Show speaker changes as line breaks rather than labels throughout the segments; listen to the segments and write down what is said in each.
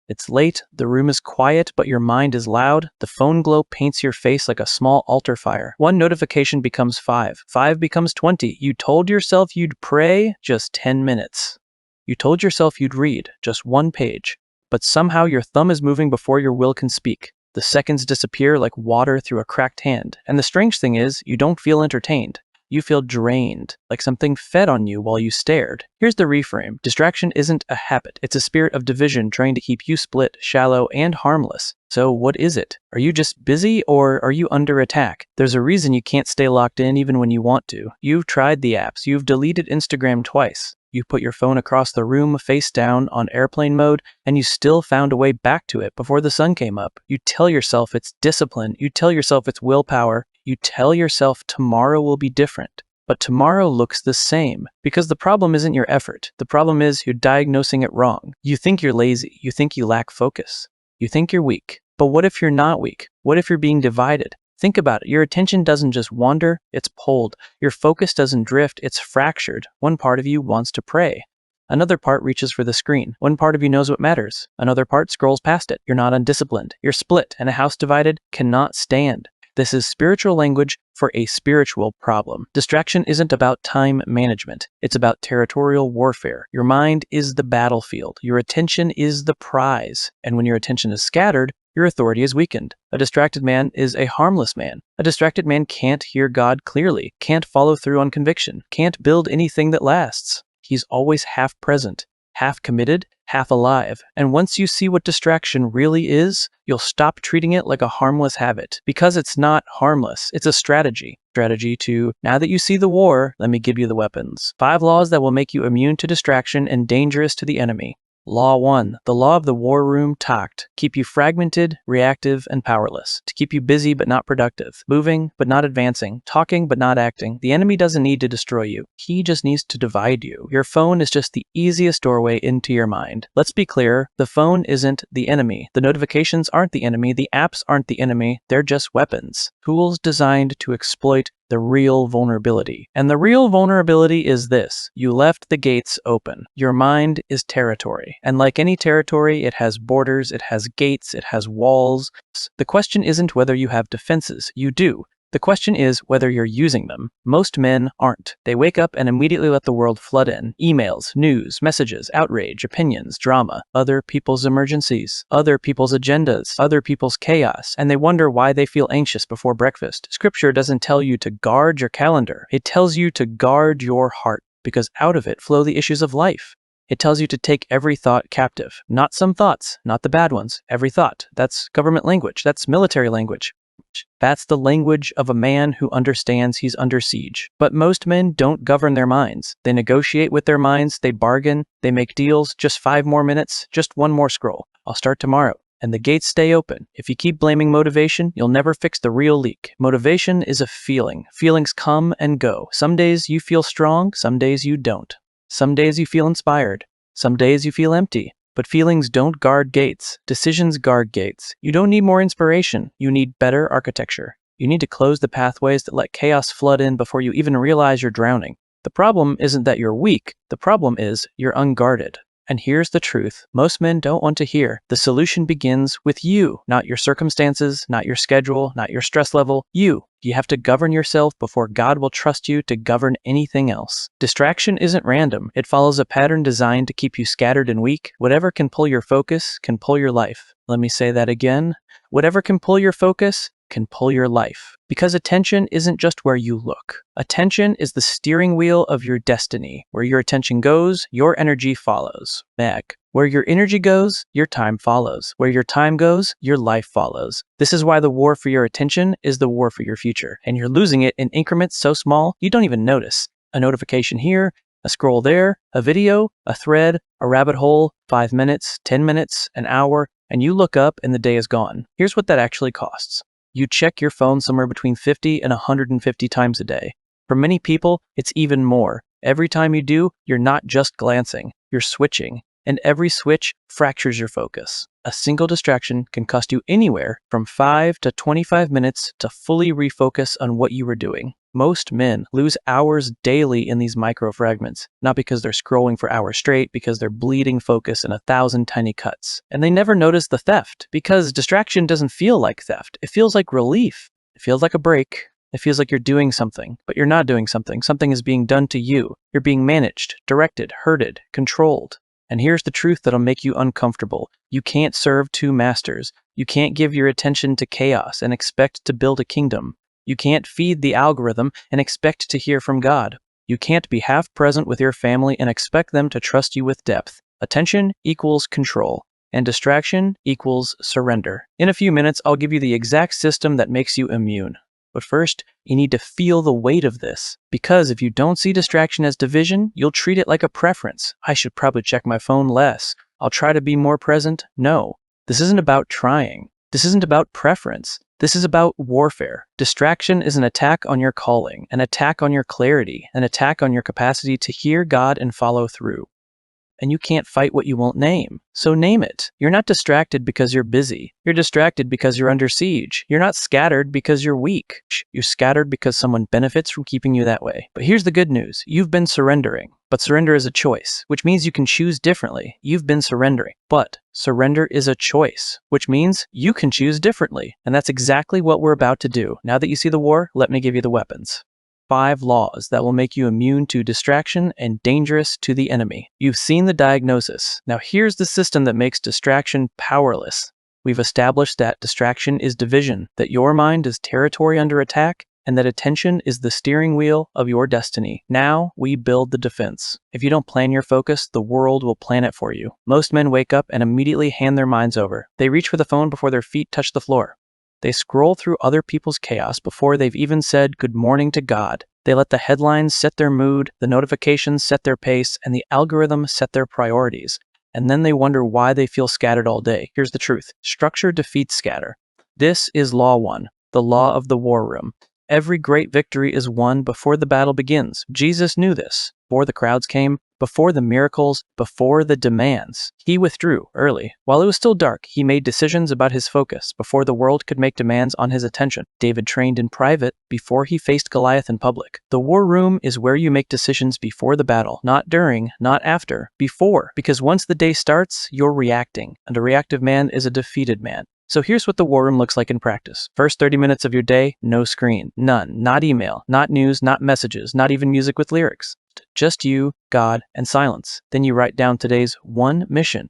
It's late, the room is quiet, but your mind is loud. The phone glow paints your face like a small altar fire. One notification becomes 5. 5 becomes 20. You told yourself you'd pray, just 10 minutes. You told yourself you'd read, just 1 page. But somehow your thumb is moving before your will can speak. The seconds disappear like water through a cracked hand. And the strange thing is, you don't feel entertained. You feel drained, like something fed on you while you stared. Here's the reframe. Distraction isn't a habit. It's a spirit of division trying to keep you split, shallow, and harmless. So what is it? Are you just busy, or are you under attack? There's a reason you can't stay locked in even when you want to. You've tried the apps. You've deleted Instagram twice. You put your phone across the room, face down, on airplane mode, and you still found a way back to it before the sun came up. You tell yourself it's discipline. You tell yourself it's willpower. You tell yourself tomorrow will be different. But tomorrow looks the same. Because the problem isn't your effort. The problem is you're diagnosing it wrong. You think you're lazy. You think you lack focus. You think you're weak. But what if you're not weak? What if you're being divided? Think about it. Your attention doesn't just wander, it's pulled. Your focus doesn't drift, it's fractured. One part of you wants to pray. Another part reaches for the screen. One part of you knows what matters. Another part scrolls past it. You're not undisciplined. You're split, and a house divided cannot stand. This is spiritual language for a spiritual problem. Distraction isn't about time management. It's about territorial warfare. Your mind is the battlefield. Your attention is the prize. And when your attention is scattered, your authority is weakened. A distracted man is a harmless man. A distracted man can't hear God clearly, can't follow through on conviction, can't build anything that lasts. He's always half present, half committed, half alive. And once you see what distraction really is, you'll stop treating it like a harmless habit. Because it's not harmless, it's a strategy. Strategy to, now that you see the war, let me give you the weapons. 5 laws that will make you immune to distraction and dangerous to the enemy. Law 1. The law of the war room takt. Keep you fragmented, reactive, and powerless. To keep you busy but not productive. Moving but not advancing. Talking but not acting. The enemy doesn't need to destroy you. He just needs to divide you. Your phone is just the easiest doorway into your mind. Let's be clear, the phone isn't the enemy. The notifications aren't the enemy. The apps aren't the enemy. They're just weapons. Tools designed to exploit the real vulnerability. And the real vulnerability is this. You left the gates open. Your mind is territory. And like any territory, it has borders, it has gates, it has walls. The question isn't whether you have defenses. You do. The question is whether you're using them. Most men aren't. They wake up and immediately let the world flood in. Emails, news, messages, outrage, opinions, drama, other people's emergencies, other people's agendas, other people's chaos, and they wonder why they feel anxious before breakfast. Scripture doesn't tell you to guard your calendar. It tells you to guard your heart, because out of it flow the issues of life. It tells you to take every thought captive. Not some thoughts, not the bad ones. Every thought. That's government language. That's military language. That's the language of a man who understands he's under siege. But most men don't govern their minds. They negotiate with their minds, they bargain, they make deals, just 5 more minutes, just 1 more scroll. I'll start tomorrow. And the gates stay open. If you keep blaming motivation, you'll never fix the real leak. Motivation is a feeling. Feelings come and go. Some days you feel strong, some days you don't. Some days you feel inspired. Some days you feel empty. But feelings don't guard gates. Decisions guard gates. You don't need more inspiration. You need better architecture. You need to close the pathways that let chaos flood in before you even realize you're drowning. The problem isn't that you're weak. The problem is you're unguarded. And here's the truth most men don't want to hear. The solution begins with you, not your circumstances, not your schedule, not your stress level. You have to govern yourself before God will trust you to govern anything else. Distraction isn't random. It follows a pattern designed to keep you scattered and weak. Whatever can pull your focus can pull your life. Let me say that again. Whatever can pull your focus can pull your life. Because attention isn't just where you look. Attention is the steering wheel of your destiny. Where your attention goes, your energy follows. Back. Where your energy goes, your time follows. Where your time goes, your life follows. This is why the war for your attention is the war for your future. And you're losing it in increments so small, you don't even notice. A notification here, a scroll there, a video, a thread, a rabbit hole, 5 minutes, 10 minutes, an hour, and you look up and the day is gone. Here's what that actually costs. You check your phone somewhere between 50 and 150 times a day. For many people, it's even more. Every time you do, you're not just glancing, you're switching. and every switch fractures your focus. A single distraction can cost you anywhere from 5 to 25 minutes to fully refocus on what you were doing. Most men lose hours daily in these micro fragments, not because they're scrolling for hours straight, because they're bleeding focus in 1,000 tiny cuts. And they never notice the theft, because distraction doesn't feel like theft. It feels like relief. It feels like a break. It feels like you're doing something, but you're not doing something. Something is being done to you. You're being managed, directed, herded, controlled. And here's the truth that'll make you uncomfortable. You can't serve two masters. You can't give your attention to chaos and expect to build a kingdom. You can't feed the algorithm and expect to hear from God. You can't be half present with your family and expect them to trust you with depth. Attention equals control, and distraction equals surrender. In a few minutes, I'll give you the exact system that makes you immune. But first, you need to feel the weight of this, because if you don't see distraction as division, you'll treat it like a preference. I should probably check my phone less. I'll try to be more present. No, this isn't about trying. This isn't about preference. This is about warfare. Distraction is an attack on your calling, an attack on your clarity, an attack on your capacity to hear God and follow through. And you can't fight what you won't name. So name it. You're not distracted because you're busy. You're distracted because you're under siege. You're not scattered because you're weak. You're scattered because someone benefits from keeping you that way. But here's the good news. You've been surrendering. But surrender is a choice, which means you can choose differently. You've been surrendering. But surrender is a choice, which means you can choose differently. And that's exactly what we're about to do. Now that you see the war, let me give you the weapons. 5 laws that will make you immune to distraction and dangerous to the enemy. You've seen the diagnosis. Now here's the system that makes distraction powerless. We've established that distraction is division, that your mind is territory under attack, and that attention is the steering wheel of your destiny. Now we build the defense. If you don't plan your focus, the world will plan it for you. Most men wake up and immediately hand their minds over. They reach for the phone before their feet touch the floor. They scroll through other people's chaos before they've even said good morning to God. They let the headlines set their mood, the notifications set their pace, and the algorithm set their priorities. And then they wonder why they feel scattered all day. Here's the truth. Structure defeats scatter. This is Law 1, the law of the war room. Every great victory is won before the battle begins. Jesus knew this. Before the crowds came, before the miracles, before the demands. He withdrew early. While it was still dark, he made decisions about his focus before the world could make demands on his attention. David trained in private before he faced Goliath in public. The war room is where you make decisions before the battle, not during, not after, before. Because once the day starts, you're reacting, and a reactive man is a defeated man. So here's what the war room looks like in practice. First 30 minutes of your day, no screen, none, not email, not news, not messages, not even music with lyrics. Just you, God, and silence. Then you write down today's one mission,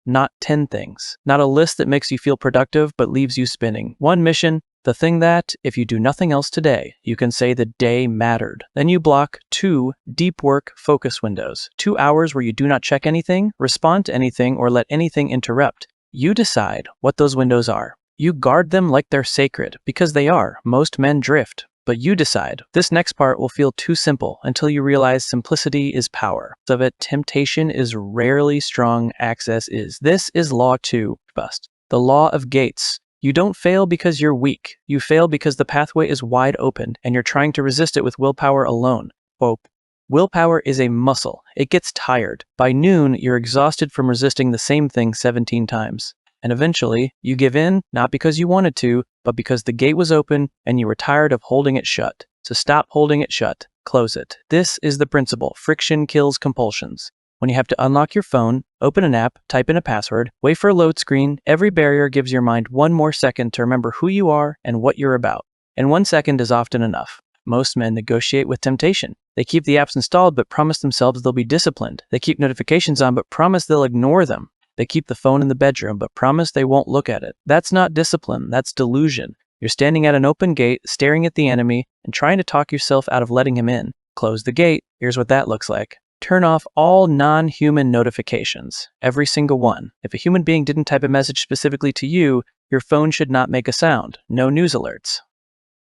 not 10 things. Not a list that makes you feel productive but leaves you spinning. One mission, the thing that, if you do nothing else today, you can say the day mattered. Then you block 2 deep work focus windows. 2 hours where you do not check anything, respond to anything, or let anything interrupt. You decide what those windows are. You guard them like they're sacred, because they are. Most men drift. But you decide. This next part will feel too simple until you realize simplicity is power. Of it, temptation is rarely strong, access is. This is Law 2, bust. The law of gates. You don't fail because you're weak. You fail because the pathway is wide open and you're trying to resist it with willpower alone. Hope. Willpower is a muscle. It gets tired. By noon, you're exhausted from resisting the same thing 17 times. And eventually, you give in, not because you wanted to, but because the gate was open and you were tired of holding it shut. So stop holding it shut. Close it. This is the principle. Friction kills compulsions. When you have to unlock your phone, open an app, type in a password, wait for a load screen, every barrier gives your mind 1 more second to remember who you are and what you're about. And 1 second is often enough. Most men negotiate with temptation. They keep the apps installed but promise themselves they'll be disciplined. They keep notifications on but promise they'll ignore them. They keep the phone in the bedroom but promise they won't look at it. That's not discipline, that's delusion. You're standing at an open gate, staring at the enemy, and trying to talk yourself out of letting him in. Close the gate. Here's what that looks like. Turn off all non-human notifications. Every single one. If a human being didn't type a message specifically to you, your phone should not make a sound. No news alerts.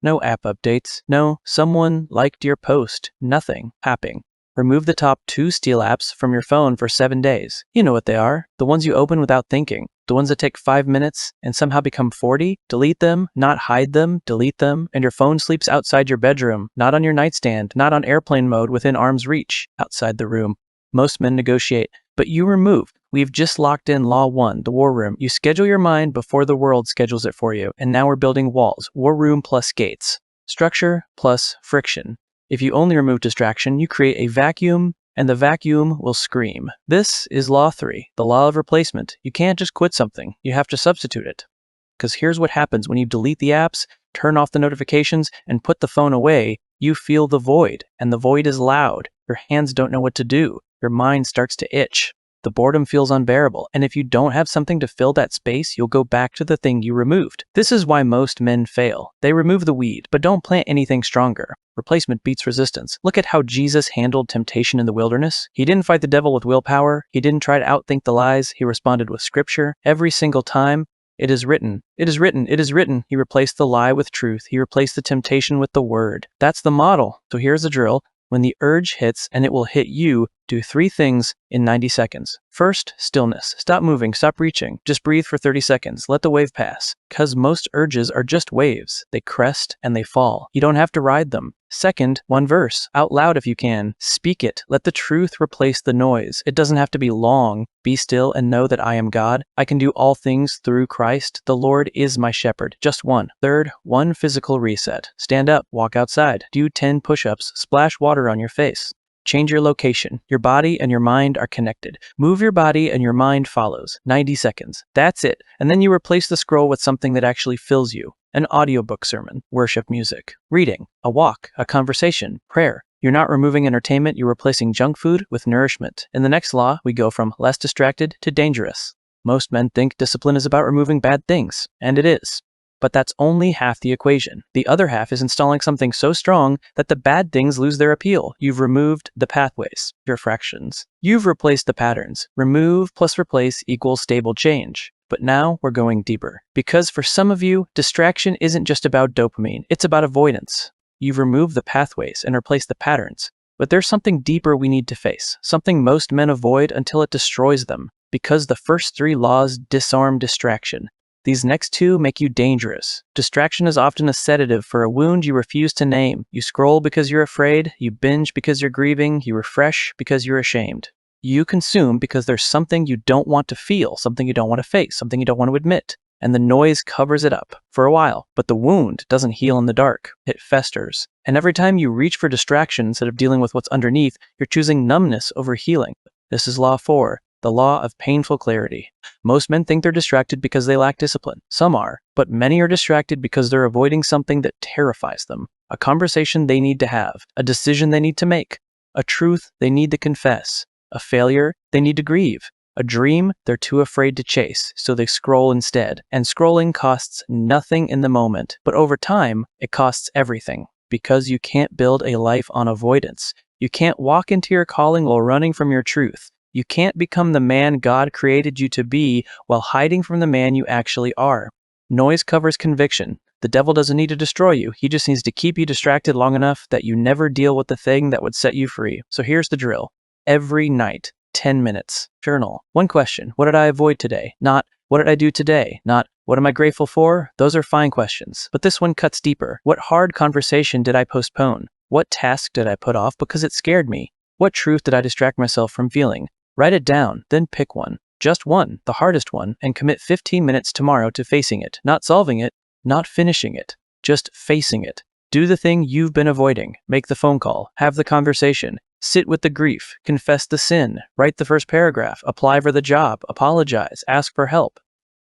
No app updates. No, someone liked your post. Nothing happening. Remove the top 2 steal apps from your phone for 7 days. You know what they are. The ones you open without thinking. The ones that take 5 minutes and somehow become 40. Delete them, not hide them, delete them, and your phone sleeps outside your bedroom, not on your nightstand, not on airplane mode within arm's reach, outside the room. Most men negotiate, but you remove We've just locked in Law 1, the war room. You schedule your mind before the world schedules it for you, and now we're building walls. War room plus gates. Structure plus friction. If you only remove distraction, you create a vacuum, and the vacuum will scream. This is Law 3, the law of replacement. You can't just quit something, you have to substitute it. Because here's what happens when you delete the apps, turn off the notifications, and put the phone away, you feel the void, and the void is loud. Your hands don't know what to do. Your mind starts to itch. The boredom feels unbearable, and if you don't have something to fill that space, you'll go back to the thing you removed. This is why most men fail. They remove the weed, but don't plant anything stronger. Replacement beats resistance. Look at how Jesus handled temptation in the wilderness. He didn't fight the devil with willpower. He didn't try to outthink the lies. He responded with scripture. Every single time, it is written, it is written, it is written. He replaced the lie with truth. He replaced the temptation with the word. That's the model. So here's the drill. When the urge hits, and it will hit you, do 3 things in 90 seconds. First, stillness. Stop moving, stop reaching. Just breathe for 30 seconds. Let the wave pass. Because most urges are just waves. They crest and they fall. You don't have to ride them. Second, 1 verse. Out loud if you can. Speak it. Let the truth replace the noise. It doesn't have to be long. Be still and know that I am God. I can do all things through Christ. The Lord is my shepherd. Just 1. Third, 1 physical reset. Stand up, walk outside. Do 10 push-ups. Splash water on your face. Change your location. Your body and your mind are connected. Move your body and your mind follows. 90 seconds. That's it. And then you replace the scroll with something that actually fills you. An audiobook sermon, worship music, reading, a walk, a conversation, prayer. You're not removing entertainment, you're replacing junk food with nourishment. In the next law, we go from less distracted to dangerous. Most men think discipline is about removing bad things, and it is. But that's only half the equation. The other half is installing something so strong that the bad things lose their appeal. You've removed the pathways, your fractions. You've replaced the patterns. Remove plus replace equals stable change. But now we're going deeper. Because for some of you, distraction isn't just about dopamine, it's about avoidance. You've removed the pathways and replaced the patterns. But there's something deeper we need to face, something most men avoid until it destroys them. Because the first 3 laws disarm distraction. These next 2 make you dangerous. Distraction is often a sedative for a wound you refuse to name. You scroll because you're afraid, you binge because you're grieving, you refresh because you're ashamed. You consume because there's something you don't want to feel, something you don't want to face, something you don't want to admit. And the noise covers it up for a while, but the wound doesn't heal in the dark. It festers. And every time you reach for distraction instead of dealing with what's underneath, you're choosing numbness over healing. This is Law 4. The law of painful clarity. Most men think they're distracted because they lack discipline. Some are, but many are distracted because they're avoiding something that terrifies them. A conversation they need to have, a decision they need to make, a truth they need to confess, a failure they need to grieve, a dream they're too afraid to chase, so they scroll instead. And scrolling costs nothing in the moment, but over time, it costs everything. Because you can't build a life on avoidance. You can't walk into your calling while running from your truth. You can't become the man God created you to be while hiding from the man you actually are. Noise covers conviction. The devil doesn't need to destroy you. He just needs to keep you distracted long enough that you never deal with the thing that would set you free. So here's the drill. Every night, 10 minutes. Journal. 1 question. What did I avoid today? Not, what did I do today? Not, what am I grateful for? Those are fine questions. But this one cuts deeper. What hard conversation did I postpone? What task did I put off because it scared me? What truth did I distract myself from feeling? Write it down, then pick one. Just one, the hardest one, and commit 15 minutes tomorrow to facing it. Not solving it, not finishing it, just facing it. Do the thing you've been avoiding. Make the phone call, have the conversation, sit with the grief, confess the sin, write the first paragraph, apply for the job, apologize, ask for help.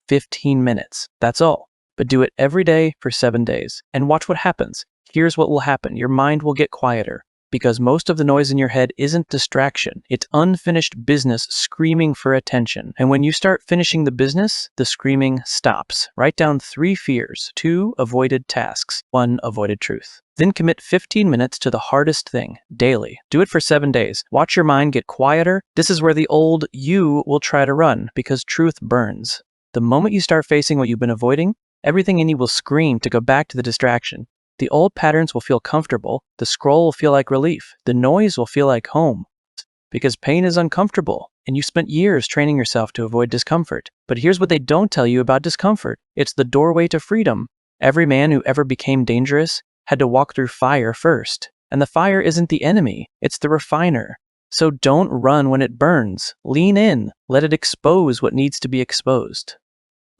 15 minutes, that's all. But do it every day for 7 days, and watch what happens. Here's what will happen. Your mind will get quieter. Because most of the noise in your head isn't distraction. It's unfinished business screaming for attention. And when you start finishing the business, the screaming stops. Write down 3 fears, 2 avoided tasks, 1 avoided truth. Then commit 15 minutes to the hardest thing, daily. Do it for 7 days. Watch your mind get quieter. This is where the old you will try to run, because truth burns. The moment you start facing what you've been avoiding, everything in you will scream to go back to the distraction. The old patterns will feel comfortable, the scroll will feel like relief, the noise will feel like home. Because pain is uncomfortable, and you spent years training yourself to avoid discomfort. But here's what they don't tell you about discomfort. It's the doorway to freedom. Every man who ever became dangerous had to walk through fire first. And the fire isn't the enemy, it's the refiner. So don't run when it burns. Lean in. Let it expose what needs to be exposed.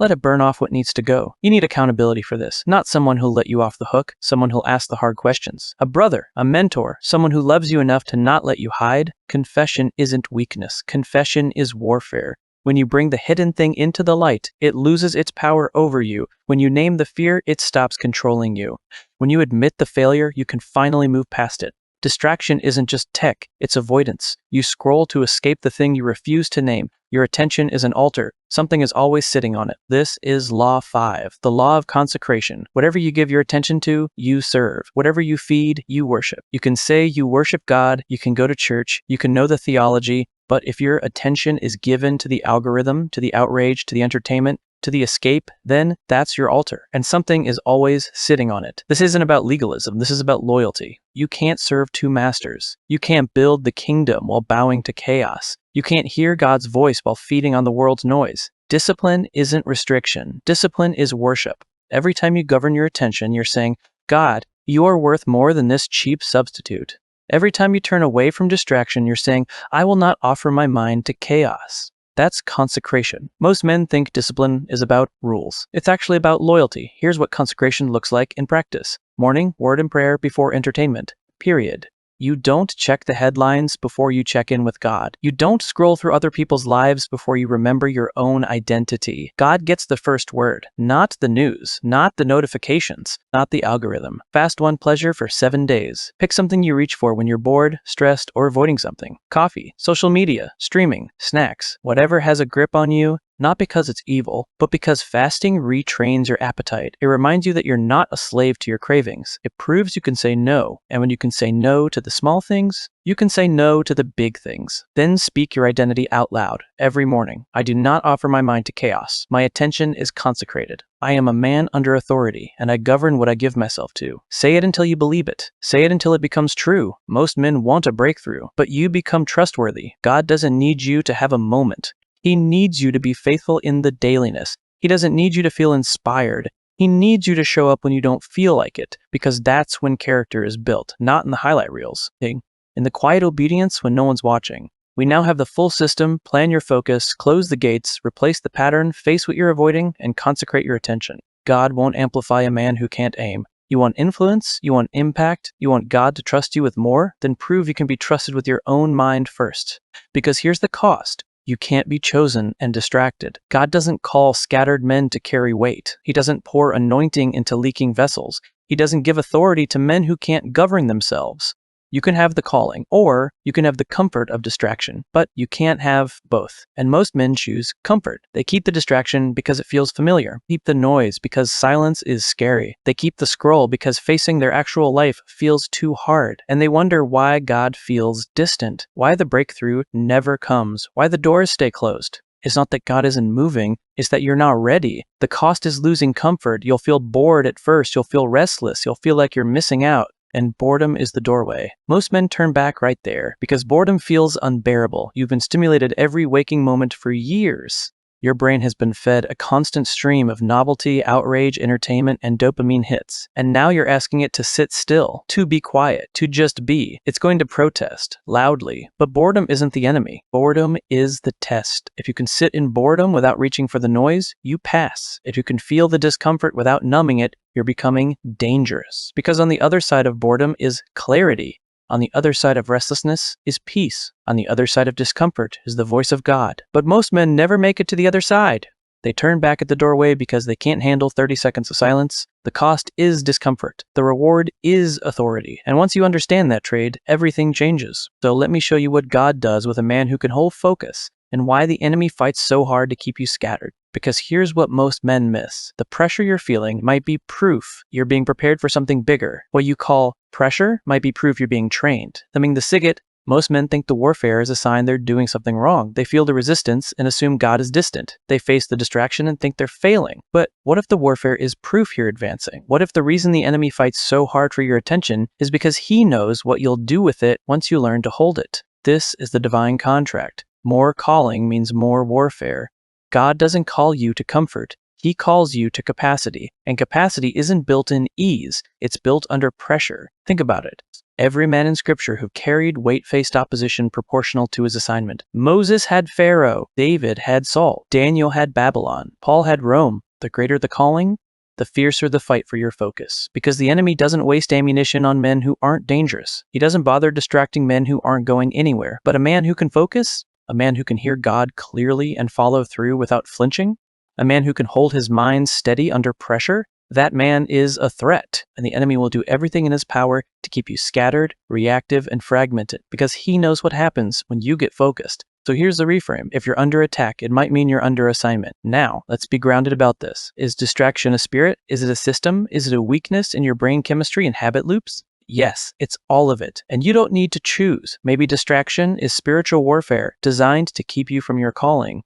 Let it burn off what needs to go. You need accountability for this, not someone who'll let you off the hook, someone who'll ask the hard questions. A brother, a mentor, someone who loves you enough to not let you hide. Confession isn't weakness. Confession is warfare. When you bring the hidden thing into the light, it loses its power over you. When you name the fear, it stops controlling you. When you admit the failure, you can finally move past it. Distraction isn't just tech, it's avoidance. You scroll to escape the thing you refuse to name. Your attention is an altar. Something is always sitting on it. This is Law 5, the law of consecration. Whatever you give your attention to, you serve. Whatever you feed, you worship. You can say you worship God, you can go to church, you can know the theology, but if your attention is given to the algorithm, to the outrage, to the entertainment, to the escape, then that's your altar, and something is always sitting on it. This isn't about legalism, this is about loyalty. You can't serve two masters. You can't build the kingdom while bowing to chaos. You can't hear God's voice while feeding on the world's noise. Discipline isn't restriction. Discipline is worship. Every time you govern your attention, you're saying, God, you are worth more than this cheap substitute. Every time you turn away from distraction, you're saying, I will not offer my mind to chaos. That's consecration. Most men think discipline is about rules. It's actually about loyalty. Here's what consecration looks like in practice. Morning, word and prayer before entertainment. Period. You don't check the headlines before you check in with God. You don't scroll through other people's lives before you remember your own identity. God gets the first word, not the news, not the notifications, not the algorithm. Fast one pleasure for 7 days. Pick something you reach for when you're bored, stressed, or avoiding something. Coffee, social media, streaming, snacks, whatever has a grip on you. Not because it's evil, but because fasting retrains your appetite. It reminds you that you're not a slave to your cravings. It proves you can say no, and when you can say no to the small things, you can say no to the big things. Then speak your identity out loud every morning. I do not offer my mind to chaos. My attention is consecrated. I am a man under authority, and I govern what I give myself to. Say it until you believe it. Say it until it becomes true. Most men want a breakthrough, but you become trustworthy. God doesn't need you to have a moment. He needs you to be faithful in the dailiness. He doesn't need you to feel inspired. He needs you to show up when you don't feel like it, because that's when character is built, not in the highlight reels. In the quiet obedience when no one's watching. We now have the full system. Plan your focus, close the gates, replace the pattern, face what you're avoiding, and consecrate your attention. God won't amplify a man who can't aim. You want influence? You want impact? You want God to trust you with more? Then prove you can be trusted with your own mind first. Because here's the cost. You can't be chosen and distracted. God doesn't call scattered men to carry weight. He doesn't pour anointing into leaking vessels. He doesn't give authority to men who can't govern themselves. You can have the calling, or you can have the comfort of distraction, but you can't have both. And most men choose comfort. They keep the distraction because it feels familiar. Keep the noise because silence is scary. They keep the scroll because facing their actual life feels too hard. And they wonder why God feels distant, why the breakthrough never comes, why the doors stay closed. It's not that God isn't moving, it's that you're not ready. The cost is losing comfort. You'll feel bored at first. You'll feel restless. You'll feel like you're missing out. And boredom is the doorway. Most men turn back right there because boredom feels unbearable. You've been stimulated every waking moment for years. Your brain has been fed a constant stream of novelty, outrage, entertainment, and dopamine hits. And now you're asking it to sit still, to be quiet, to just be. It's going to protest, loudly. But boredom isn't the enemy. Boredom is the test. If you can sit in boredom without reaching for the noise, you pass. If you can feel the discomfort without numbing it, you're becoming dangerous. Because on the other side of boredom is clarity. On the other side of restlessness is peace. On the other side of discomfort is the voice of God. But most men never make it to the other side. They turn back at the doorway because they can't handle 30 seconds of silence. The cost is discomfort. The reward is authority. And once you understand that trade, everything changes. So let me show you what God does with a man who can hold focus and why the enemy fights so hard to keep you scattered. Because here's what most men miss. The pressure you're feeling might be proof you're being prepared for something bigger. What you call pressure might be proof you're being trained. Thumbing the Sigget, most men think the warfare is a sign they're doing something wrong. They feel the resistance and assume God is distant. They face the distraction and think they're failing. But what if the warfare is proof you're advancing? What if the reason the enemy fights so hard for your attention is because he knows what you'll do with it once you learn to hold it? This is the divine contract. More calling means more warfare. God doesn't call you to comfort. He calls you to capacity. And capacity isn't built in ease. It's built under pressure. Think about it. Every man in Scripture who carried weight faced opposition proportional to his assignment. Moses had Pharaoh, David had Saul, Daniel had Babylon, Paul had Rome. The greater the calling, the fiercer the fight for your focus. Because the enemy doesn't waste ammunition on men who aren't dangerous. He doesn't bother distracting men who aren't going anywhere. But a man who can focus, a man who can hear God clearly and follow through without flinching, a man who can hold his mind steady under pressure, that man is a threat, and the enemy will do everything in his power to keep you scattered, reactive, and fragmented, because he knows what happens when you get focused. So here's the reframe. If you're under attack, it might mean you're under assignment. Now, let's be grounded about this. Is distraction a spirit? Is it a system? Is it a weakness in your brain chemistry and habit loops? Yes, it's all of it. And you don't need to choose. Maybe distraction is spiritual warfare designed to keep you from your calling.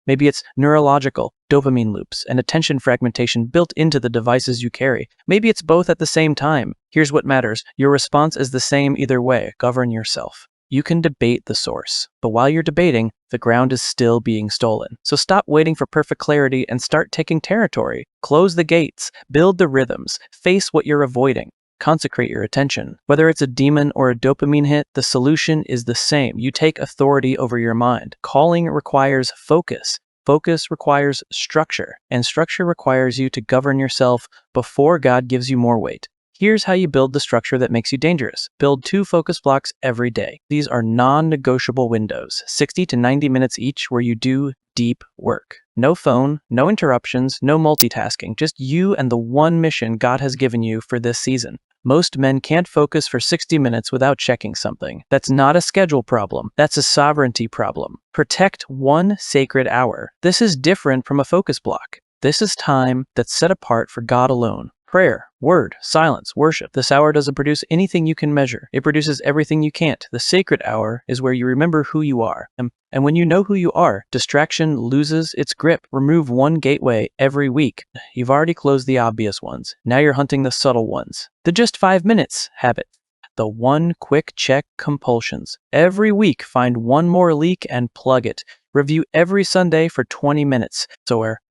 Maybe it's neurological, dopamine loops, and attention fragmentation built into the devices you carry. Maybe it's both at the same time. Here's what matters. Your response is the same either way. Govern yourself. You can debate the source, but while you're debating, the ground is still being stolen. So stop waiting for perfect clarity and start taking territory. Close the gates, build the rhythms, face what you're avoiding. Consecrate your attention. Whether it's a demon or a dopamine hit, the solution is the same. You take authority over your mind. Calling requires focus. Focus requires structure. And structure requires you to govern yourself before God gives you more weight. Here's how you build the structure that makes you dangerous. Build 2 focus blocks every day. These are non-negotiable windows, 60 to 90 minutes each, where you do deep work. No phone, no interruptions, no multitasking, just you and the one mission God has given you for this season. Most men can't focus for 60 minutes without checking something. That's not a schedule problem. That's a sovereignty problem. Protect 1 sacred hour. This is different from a focus block. This is time that's set apart for God alone. Prayer, word, silence, worship. This hour doesn't produce anything you can measure. It produces everything you can't. The sacred hour is where you remember who you are. And when you know who you are, distraction loses its grip. Remove 1 gateway every week. You've already closed the obvious ones. Now you're hunting the subtle ones. The just 5 minutes habit. The 1 quick check compulsions. Every week, find 1 more leak and plug it. Review every Sunday for 20 minutes.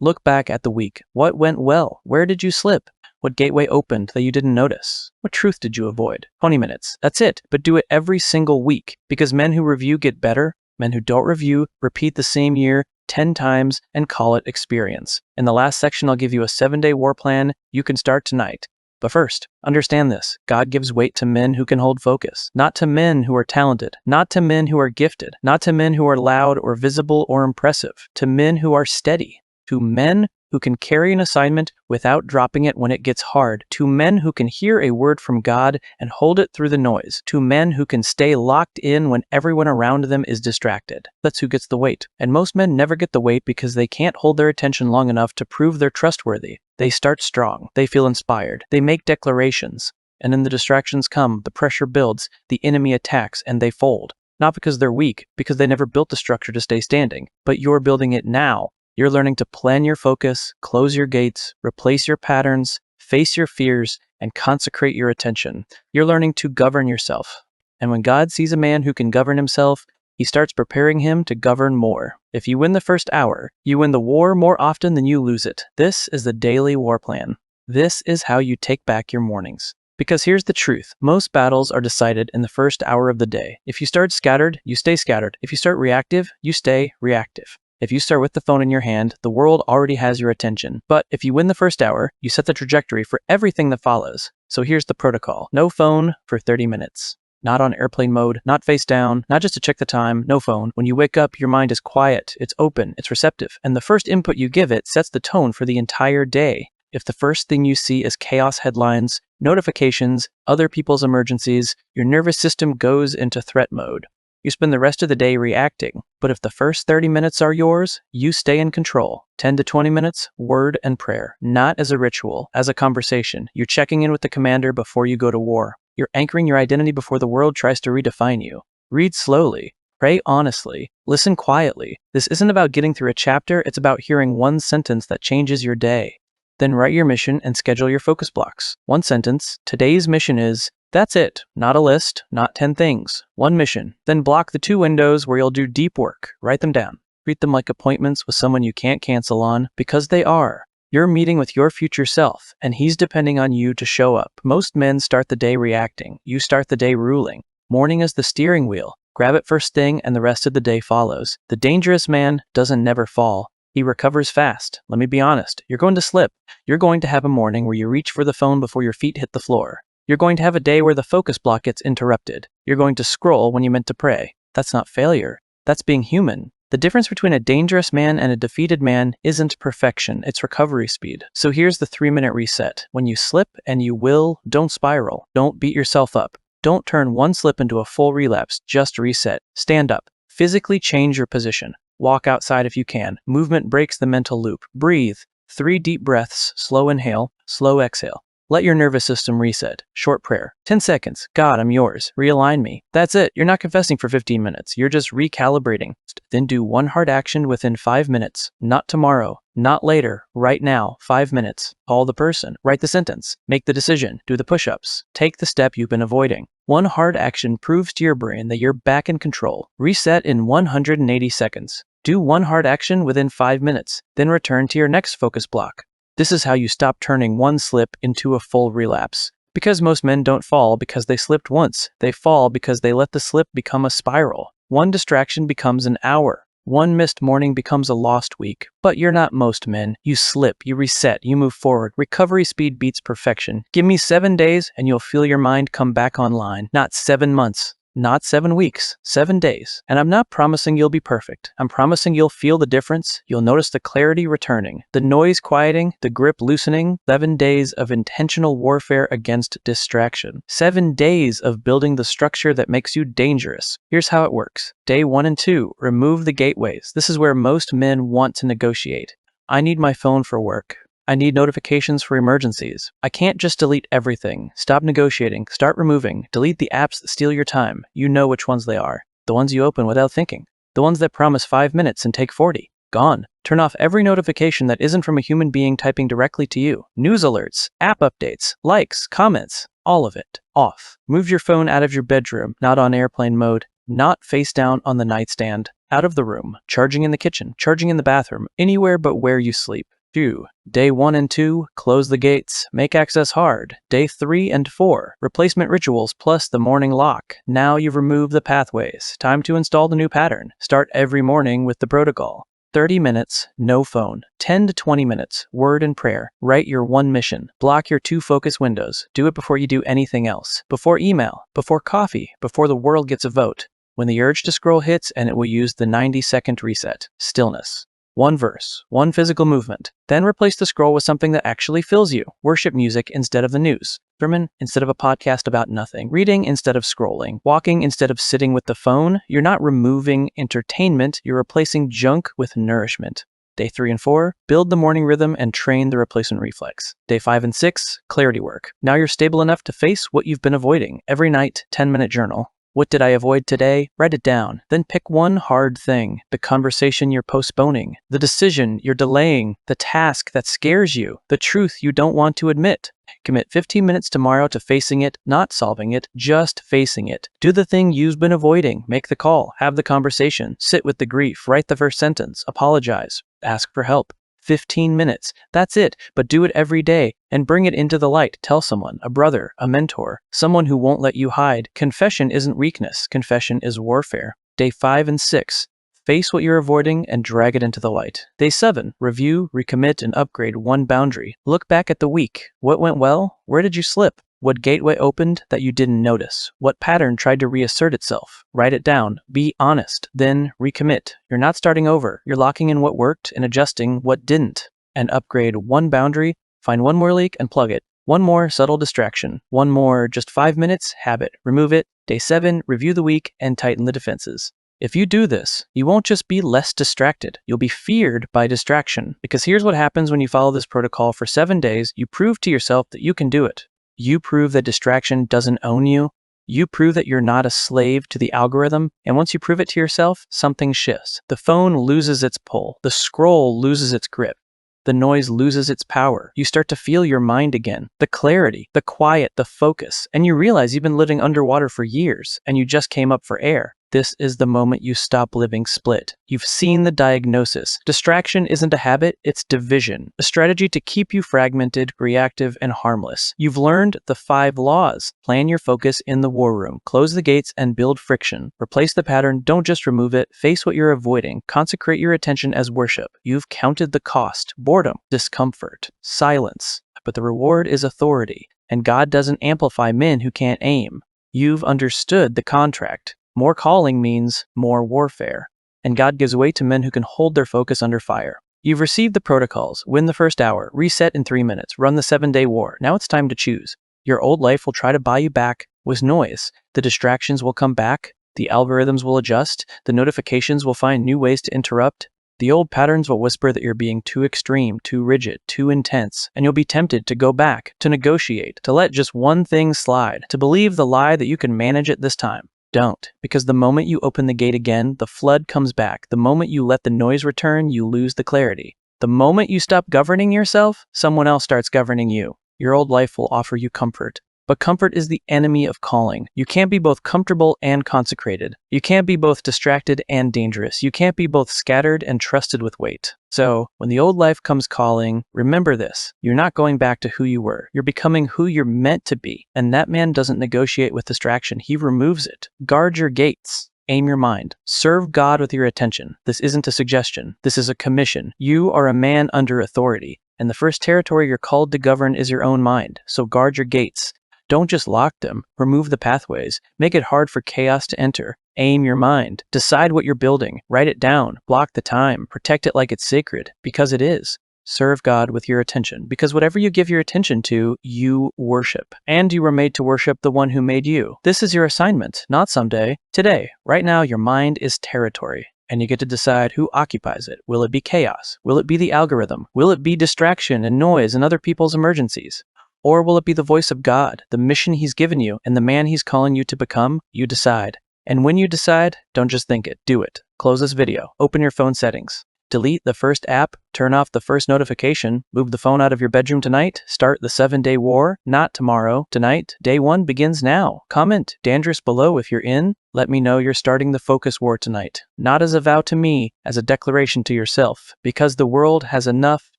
Look back at the week. What went well? Where did you slip? What gateway opened that you didn't notice? What truth did you avoid? 20 minutes. That's it. But do it every single week. Because men who review get better. Men who don't review repeat the same year 10 times and call it experience. In the last section, I'll give you a 7-day war plan you can start tonight. But first, understand this. God gives weight to men who can hold focus, not to men who are talented, not to men who are gifted, not to men who are loud or visible or impressive, to men who are steady, to men who can carry an assignment without dropping it when it gets hard, to men who can hear a word from God and hold it through the noise, to men who can stay locked in when everyone around them is distracted. That's who gets the weight. And most men never get the weight because they can't hold their attention long enough to prove they're trustworthy. They start strong, they feel inspired, they make declarations, and then the distractions come, the pressure builds, the enemy attacks, and they fold. Not because they're weak, because they never built the structure to stay standing, but you're building it now. You're learning to plan your focus, close your gates, replace your patterns, face your fears, and consecrate your attention. You're learning to govern yourself. And when God sees a man who can govern himself, he starts preparing him to govern more. If you win the first hour, you win the war more often than you lose it. This is the daily war plan. This is how you take back your mornings. Because here's the truth. Most battles are decided in the first hour of the day. If you start scattered, you stay scattered. If you start reactive, you stay reactive. If you start with the phone in your hand, the world already has your attention. But if you win the first hour, you set the trajectory for everything that follows. So here's the protocol. No phone for 30 minutes. Not on airplane mode, not face down, not just to check the time, no phone. When you wake up, your mind is quiet, it's open, it's receptive. And the first input you give it sets the tone for the entire day. If the first thing you see is chaos headlines, notifications, other people's emergencies, your nervous system goes into threat mode. You spend the rest of the day reacting, but if the first 30 minutes are yours, you stay in control. 10 to 20 minutes, word and prayer, not as a ritual, as a conversation. You're checking in with the commander before you go to war. You're anchoring your identity before the world tries to redefine you. Read slowly, pray honestly, listen quietly. This isn't about getting through a chapter, it's about hearing 1 sentence that changes your day. Then write your mission and schedule your focus blocks. 1 sentence, today's mission is, that's it. Not a list, not 10 things. 1 mission. Then block the 2 windows where you'll do deep work. Write them down. Treat them like appointments with someone you can't cancel on, because they are. You're meeting with your future self, and he's depending on you to show up. Most men start the day reacting. You start the day ruling. Morning is the steering wheel. Grab it first thing, and the rest of the day follows. The dangerous man doesn't never fall. He recovers fast. Let me be honest. You're going to slip. You're going to have a morning where you reach for the phone before your feet hit the floor. You're going to have a day where the focus block gets interrupted. You're going to scroll when you meant to pray. That's not failure. That's being human. The difference between a dangerous man and a defeated man isn't perfection, it's recovery speed. So here's the 3-minute reset. When you slip, and you will, don't spiral. Don't beat yourself up. Don't turn one slip into a full relapse. Just reset. Stand up. Physically change your position. Walk outside if you can. Movement breaks the mental loop. Breathe. 3 deep breaths. Slow inhale. Slow exhale. Let your nervous system reset. Short prayer. 10 seconds. God, I'm yours. Realign me. That's it. You're not confessing for 15 minutes. You're just recalibrating. Then do one hard action within 5 minutes. Not tomorrow. Not later. Right now. 5 minutes. Call the person. Write the sentence. Make the decision. Do the push-ups. Take the step you've been avoiding. One hard action proves to your brain that you're back in control. Reset in 180 seconds. Do one hard action within 5 minutes. Then return to your next focus block. This is how you stop turning one slip into a full relapse. Because most men don't fall because they slipped once. They fall because they let the slip become a spiral. One distraction becomes an hour. One missed morning becomes a lost week. But you're not most men. You slip, you reset, you move forward. Recovery speed beats perfection. Give me 7 days and you'll feel your mind come back online. Not 7 months. Not 7 weeks, 7 days. And I'm not promising you'll be perfect. I'm promising you'll feel the difference. You'll notice the clarity returning, the noise quieting, the grip loosening. 7 days of intentional warfare against distraction. 7 days of building the structure that makes you dangerous. Here's how it works. Day 1 and 2, remove the gateways. This is where most men want to negotiate. I need my phone for work. I need notifications for emergencies. I can't just delete everything. Stop negotiating. Start removing. Delete the apps that steal your time. You know which ones they are. The ones you open without thinking. The ones that promise 5 minutes and take 40. Gone. Turn off every notification that isn't from a human being typing directly to you. News alerts, app updates, likes, comments, all of it. Off. Move your phone out of your bedroom, not on airplane mode, not face down on the nightstand, out of the room, charging in the kitchen, charging in the bathroom, anywhere but where you sleep. 2. Day 1 and 2, close the gates, make access hard. Day 3 and 4, replacement rituals plus the morning lock. Now you've removed the pathways. Time to install the new pattern. Start every morning with the protocol. 30 minutes, no phone. 10 to 20 minutes, word and prayer. Write your one mission. Block your 2 focus windows. Do it before you do anything else. Before email, before coffee, before the world gets a vote. When the urge to scroll hits, and it will use the 90-second reset. Stillness. 1 verse, 1 physical movement. Then replace the scroll with something that actually fills you. Worship music instead of the news. Sermon instead of a podcast about nothing. Reading instead of scrolling. Walking instead of sitting with the phone. You're not removing entertainment, you're replacing junk with nourishment. Day 3 and 4, build the morning rhythm and train the replacement reflex. Day 5 and 6, clarity work. Now you're stable enough to face what you've been avoiding. Every night, 10-minute journal. What did I avoid today? Write it down. Then pick one hard thing. The conversation you're postponing. The decision you're delaying. The task that scares you. The truth you don't want to admit. Commit 15 minutes tomorrow to facing it, not solving it, just facing it. Do the thing you've been avoiding. Make the call. Have the conversation. Sit with the grief. Write the first sentence. Apologize. Ask for help. 15 minutes. That's it, but do it every day and bring it into the light. Tell someone, a brother, a mentor, someone who won't let you hide. Confession isn't weakness. Confession is warfare. Day 5 and 6. Face what you're avoiding and drag it into the light. Day 7. Review, recommit, and upgrade one boundary. Look back at the week. What went well? Where did you slip? What gateway opened that you didn't notice? What pattern tried to reassert itself? Write it down. Be honest. Then recommit. You're not starting over. You're locking in what worked and adjusting what didn't. And upgrade one boundary. Find one more leak and plug it. One more subtle distraction. One more just 5 minutes habit. Remove it. Day 7. Review the week and tighten the defenses. If you do this, you won't just be less distracted. You'll be feared by distraction. Because here's what happens when you follow this protocol for 7 days. You prove to yourself that you can do it. You prove that distraction doesn't own you. You prove that you're not a slave to the algorithm. And once you prove it to yourself, something shifts. The phone loses its pull. The scroll loses its grip. The noise loses its power. You start to feel your mind again. The clarity, the quiet, the focus. And you realize you've been living underwater for years and you just came up for air. This is the moment you stop living split. You've seen the diagnosis. Distraction isn't a habit, it's division. A strategy to keep you fragmented, reactive, and harmless. You've learned the 5 laws. Plan your focus in the war room. Close the gates and build friction. Replace the pattern, don't just remove it. Face what you're avoiding. Consecrate your attention as worship. You've counted the cost. Boredom, discomfort, silence. But the reward is authority. And God doesn't amplify men who can't aim. You've understood the contract. More calling means more warfare, and God gives way to men who can hold their focus under fire. You've received the protocols: win the first hour, reset in 3 minutes, run the 7-day war. Now it's time to choose. Your old life will try to buy you back with noise. The distractions will come back, the algorithms will adjust, the notifications will find new ways to interrupt. The old patterns will whisper that you're being too extreme, too rigid, too intense, and you'll be tempted to go back, to negotiate, to let just one thing slide, to believe the lie that you can manage it this time. Don't, because the moment you open the gate again, the flood comes back. The moment you let the noise return, you lose the clarity. The moment you stop governing yourself, someone else starts governing you. Your old life will offer you comfort. But comfort is the enemy of calling. You can't be both comfortable and consecrated. You can't be both distracted and dangerous. You can't be both scattered and trusted with weight. So, when the old life comes calling, remember this. You're not going back to who you were. You're becoming who you're meant to be. And that man doesn't negotiate with distraction. He removes it. Guard your gates. Aim your mind. Serve God with your attention. This isn't a suggestion. This is a commission. You are a man under authority. And the first territory you're called to govern is your own mind. So guard your gates. Don't just lock them, remove the pathways, make it hard for chaos to enter. Aim your mind, decide what you're building, write it down, block the time, protect it like it's sacred, because it is. Serve God with your attention, because whatever you give your attention to, you worship. And you were made to worship the one who made you. This is your assignment, not someday, today. Right now, your mind is territory. And you get to decide who occupies it. Will it be chaos? Will it be the algorithm? Will it be distraction and noise and other people's emergencies? Or will it be the voice of God, the mission He's given you, and the man He's calling you to become? You decide. And when you decide, don't just think it, do it. Close this video, open your phone settings, delete the first app, turn off the first notification, move the phone out of your bedroom tonight, start the 7-day war, not tomorrow, tonight. Day 1 begins now. Comment dangerous below if you're in. Let me know you're starting the focus war tonight. Not as a vow to me, as a declaration to yourself. Because the world has enough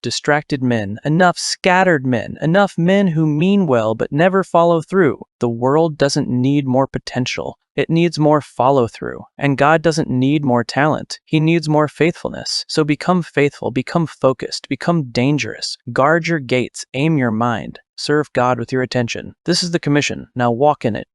distracted men, enough scattered men, enough men who mean well but never follow through. The world doesn't need more potential. It needs more follow-through. And God doesn't need more talent. He needs more faithfulness. So become faithful, become focused, become dangerous. Guard your gates, aim your mind. Serve God with your attention. This is the commission. Now walk in it.